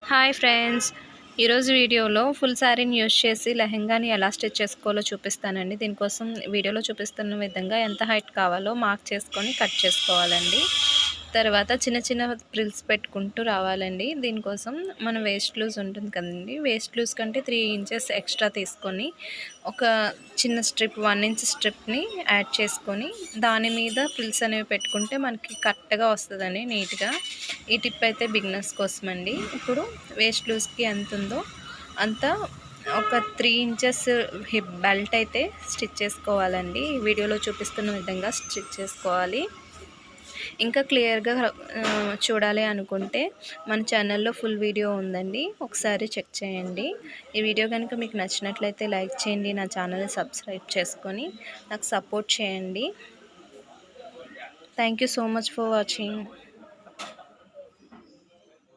Hi friends. ఈరోజు వీడియోలో full శారీని యూజ్ చేసి లెహెంగాని ఎలా స్టిచ్ చేసుకోవాలో చూపిస్తానండి. దీనికోసం వీడియోలో చూపిస్తున్న విధంగా ఎంత హైట్ కావాలో మార్క్ చేసుకొని కట్ చేసుకోవాలండి. తర్వాత చిన్న చిన్న ఫ్రిల్స్ పెట్టుకుంటూ రావాలండి. దీనికోసం మన వేస్ట్ లూజ్ ఉంటుంది కదండి, వేస్ట్ లూజ్ కంటే 3 ఇంచెస్ ఎక్స్ట్రా తీసుకొని ఒక చిన్న స్ట్రిప్ 1 ఇంచ్ స్ట్రిప్ని యాడ్ చేసుకొని దాని మీద ఫ్రిల్స్ అనేవి పెట్టుకుంటే మనకి కరెక్ట్గా వస్తుందండి నీట్గా. ఈ టిప్ అయితే బిగినర్స్ కోసం అండి. ఇప్పుడు వేస్ట్ లూజ్కి ఎంత ఉందో అంత ఒక 3 ఇంచెస్ హిప్ బెల్ట్ అయితే స్టిచ్ చేసుకోవాలండి. ఈ వీడియోలో చూపిస్తున్న విధంగా స్టిచ్ చేసుకోవాలి. ఇంకా క్లియర్గా చూడాలి అనుకుంటే మన ఛానల్లో ఫుల్ వీడియో ఉందండి, ఒకసారి చెక్ చేయండి. ఈ వీడియో కనుక మీకు నచ్చినట్లయితే లైక్ చేయండి, నా ఛానల్ని సబ్స్క్రైబ్ చేసుకొని నాకు సపోర్ట్ చేయండి. Thank you so much for watching.